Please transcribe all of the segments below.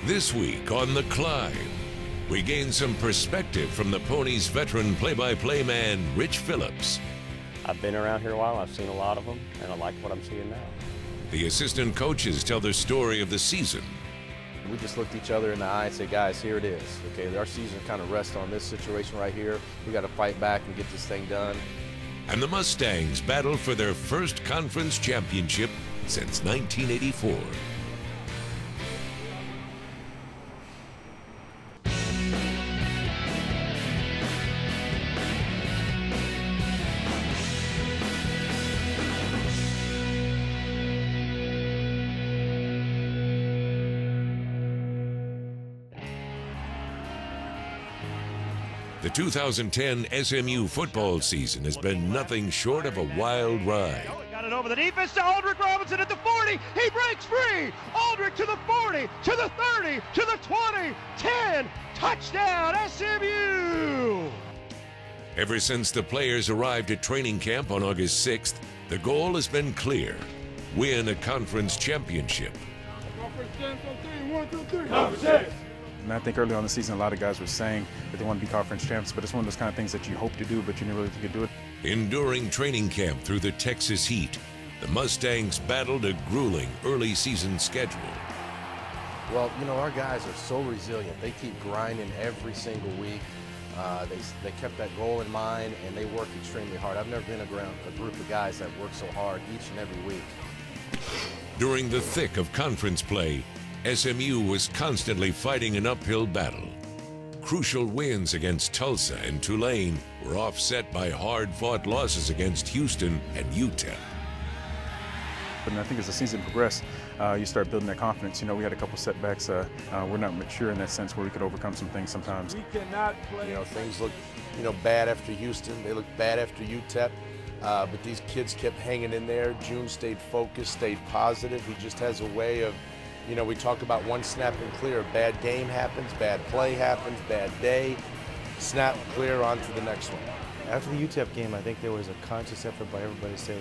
This week on The Climb, we gain some perspective from the Ponies' veteran play-by-play man, Rich Phillips. I've been around here a while, I've seen a lot of them, and I like what I'm seeing now. The assistant coaches tell the story of the season. We just looked each other in the eye and said, guys, here it is. Okay, our season kind of rests on this situation right here. We got to fight back and get this thing done. And the Mustangs battle for their first conference championship since 1984. The 2010 SMU football season has been nothing short of a wild ride. Got it over the defense to Aldrich Robinson at the 40. He breaks free. Aldrich to the 40, to the 30, to the 20, 10. Touchdown, SMU! Ever since the players arrived at training camp on August 6th, the goal has been clear: win a conference championship. Conference champs on 3, 1, 2, 3. Conference champs. And I think early on in the season, a lot of guys were saying that they want to be conference champs, but it's one of those kind of things that you hope to do, but you didn't really think you could do it. Enduring training camp through the Texas heat, the Mustangs battled a grueling early season schedule. Well, you know, our guys are so resilient. They keep grinding every single week. They kept that goal in mind, and they work extremely hard. I've never been around a group of guys that work so hard each and every week. During the thick of conference play, SMU was constantly fighting an uphill battle. Crucial wins against Tulsa and Tulane were offset by hard-fought losses against Houston and UTEP. And I think as the season progressed, you start building that confidence. You know, we had a couple setbacks. We're not mature in that sense where we could overcome some things sometimes. We cannot play. You know, things look, bad after Houston. They look bad after UTEP. But these kids kept hanging in there. June stayed focused, stayed positive. He just has a way of, we talk about one snap and clear. Bad game happens, bad play happens, bad day. Snap, clear, on to the next one. After the UTEP game, I think there was a conscious effort by everybody to say,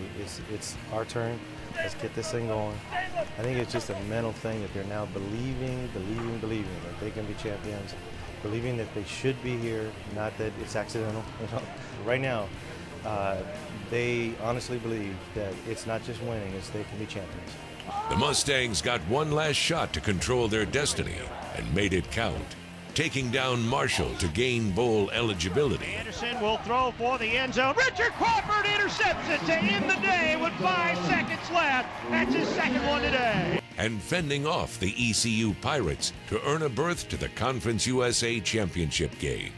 it's our turn, let's get this thing going. I think it's just a mental thing that they're now believing that they can be champions, believing that they should be here, not that it's accidental. Right now, they honestly believe that it's not just winning, it's they can be champions. The Mustangs got one last shot to control their destiny and made it count, taking down Marshall to gain bowl eligibility. Anderson will throw for the end zone. Richard Crawford intercepts it to end the day with 5 seconds left. That's his second one today. And fending off the ECU Pirates to earn a berth to the Conference USA Championship game.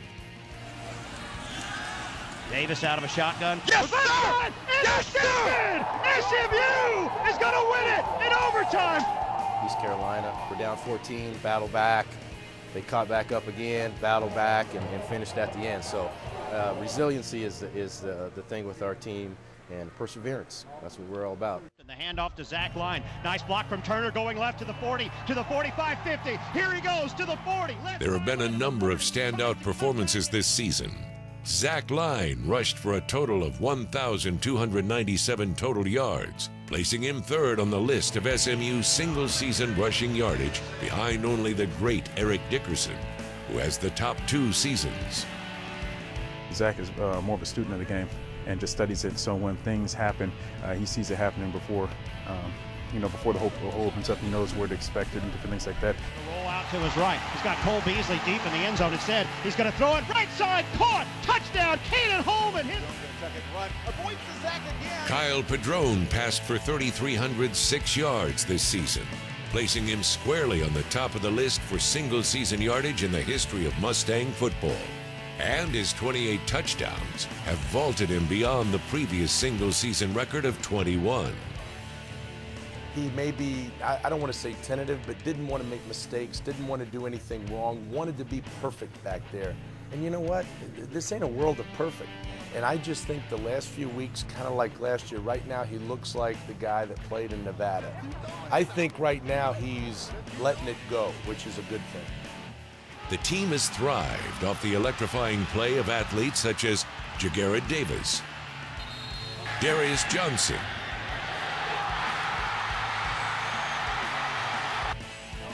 Davis out of a shotgun. Yes, sir! Intercepted! SMU is going to win it in overtime. East Carolina, we're down 14, battle back. They caught back up again, battle back, and finished at the end. So resiliency is the thing with our team, and perseverance. That's what we're all about. And the handoff to Zach Line. Nice block from Turner going left to the 40, to the 45, 50. Here he goes to the 40. There have been a number of standout performances this season. Zach Line rushed for a total of 1,297 total yards, placing him third on the list of SMU's single-season rushing yardage, behind only the great Eric Dickerson, who has the top 2 seasons. Zach is more of a student of the game and just studies it. So when things happen, he sees it happening before, before the hole opens up. He knows where to expect it and different things like that. Roll out to his right. He's got Cole Beasley deep in the end zone. Instead, he's going to throw it right side. Caught. Touchdown. Kaden Holman. Kyle Padrone passed for 3,306 yards this season, placing him squarely on the top of the list for single-season yardage in the history of Mustang football. And his 28 touchdowns have vaulted him beyond the previous single-season record of 21. He may be, I don't want to say tentative, but didn't want to make mistakes, didn't want to do anything wrong, wanted to be perfect back there. And you know what? This ain't a world of perfect. And I just think the last few weeks, kind of like last year, right now he looks like the guy that played in Nevada. I think right now he's letting it go, which is a good thing. The team has thrived off the electrifying play of athletes such as Ja'Garrett Davis, Darius Johnson,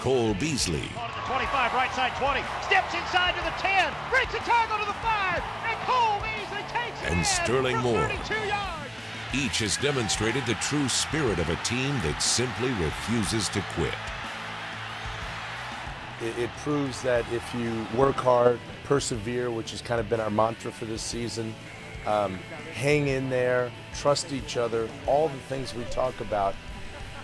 Cole Beasley, 25, right side 20, steps inside to the 10, breaks a tackle to the 5, and Cole Beasley takes it And in Sterling from Moore. 32 yards. Each has demonstrated the true spirit of a team that simply refuses to quit. It proves that if you work hard, persevere, which has kind of been our mantra for this season, hang in there, trust each other, all the things we talk about,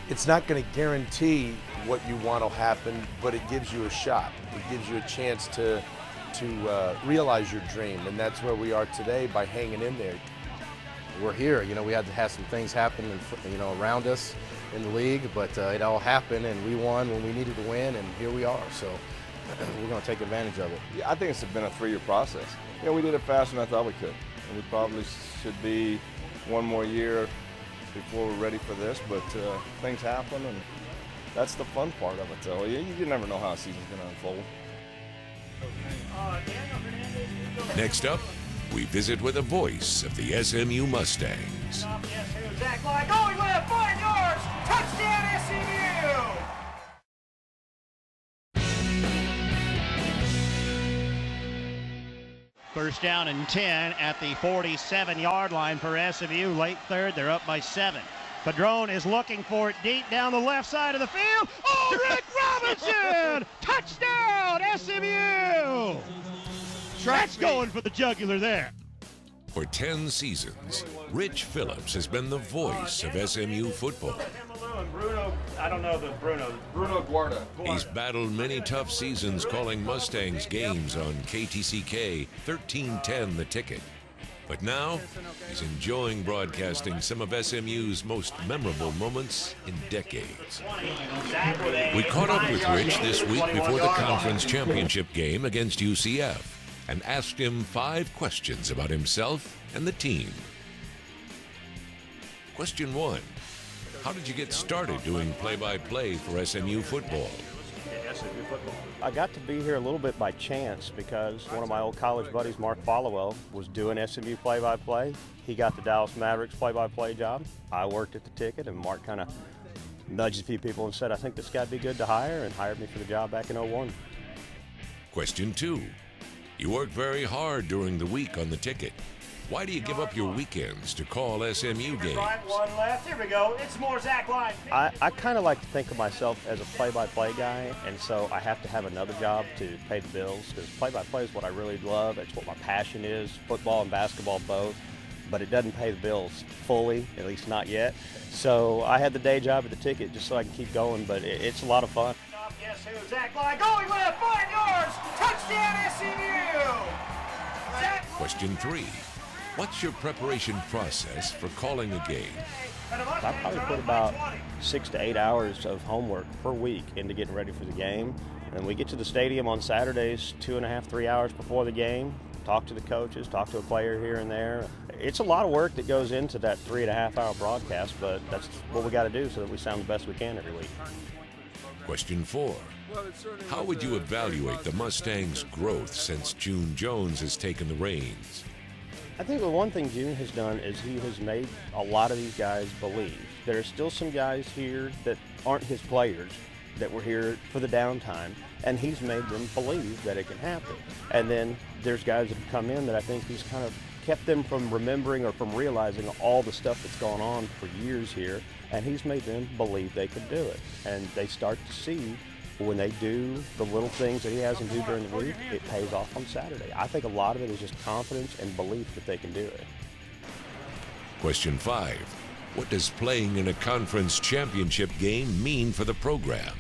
it's not going to guarantee what you want will happen, but it gives you a shot. It gives you a chance to realize your dream, and that's where we are today by hanging in there. We're here. You know, we had to have some things happen, around us in the league, but it all happened, and we won when we needed to win, and here we are. So we're going to take advantage of it. Yeah, I think it's been a 3-year process. You know, we did it faster than I thought we could, and we probably should be one more year before we're ready for this. But things happen, and that's the fun part of it. So you never know how a season's going to unfold. Next up, we visit with a voice of the SMU Mustangs. Zach Line going left, 5 yards, touchdown SMU! First down and 10 at the 47-yard line for SMU. Late third, they're up by 7. Padron is looking for it deep down the left side of the field. Oh, Rick Robinson! Touchdown, SMU! That's going for the jugular there. For 10 seasons, Rich Phillips has been the voice of SMU football. Bruno Guarda. He's battled many tough seasons calling Mustangs games on KTCK 1310 The Ticket. But now, he's enjoying broadcasting some of SMU's most memorable moments in decades. We caught up with Rich this week before the conference championship game against UCF and asked him 5 questions about himself and the team. Question 1. How did you get started doing play-by-play for SMU football? I got to be here a little bit by chance because one of my old college buddies, Mark Followell, was doing SMU play-by-play. He got the Dallas Mavericks play-by-play job. I worked at the Ticket, and Mark kind of nudged a few people and said, I think this guy'd be good to hire, and hired me for the job back in '01. Question 2. You worked very hard during the week on the Ticket. Why do you give up your weekends to call SMU games? Right, 1 left. Here we go. It's more Zach Line. I kind of like to think of myself as a play-by-play guy, and so I have to have another job to pay the bills because play-by-play is what I really love. It's what my passion is, football and basketball both, but it doesn't pay the bills fully, at least not yet. So I had the day job at the Ticket just so I can keep going, but it's a lot of fun. Guess who? Zach Line going left, 5 yards, touchdown SMU! Question 3. What's your preparation process for calling a game? I probably put about 6 to 8 hours of homework per week into getting ready for the game. And we get to the stadium on Saturdays 2.5, 3 hours before the game, talk to the coaches, talk to a player here and there. It's a lot of work that goes into that 3.5 hour broadcast, but that's what we got to do so that we sound the best we can every week. Question 4. How would you evaluate the Mustangs' growth since June Jones has taken the reins? I think the one thing June has done is he has made a lot of these guys believe. There are still some guys here that aren't his players that were here for the downtime, and he's made them believe that it can happen. And then there's guys that have come in that I think he's kind of kept them from remembering or from realizing all the stuff that's gone on for years here, and he's made them believe they could do it. And they start to see when they do the little things that he has them do during the week, it pays off on Saturday. I think a lot of it is just confidence and belief that they can do it. Question 5. What does playing in a conference championship game mean for the program?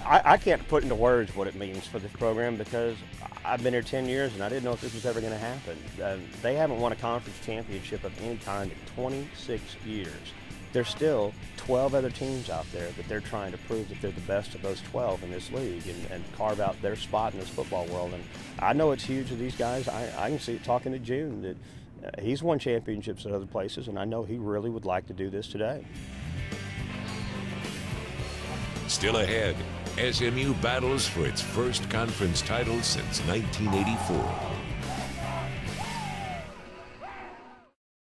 I can't put into words what it means for this program because I've been here 10 years and I didn't know if this was ever going to happen. They haven't won a conference championship of any kind in 26 years. There's still 12 other teams out there that they're trying to prove that they're the best of those 12 in this league and carve out their spot in this football world. And I know it's huge to these guys. I can see it talking to June that he's won championships at other places, and I know he really would like to do this today. Still ahead, SMU battles for its first conference title since 1984.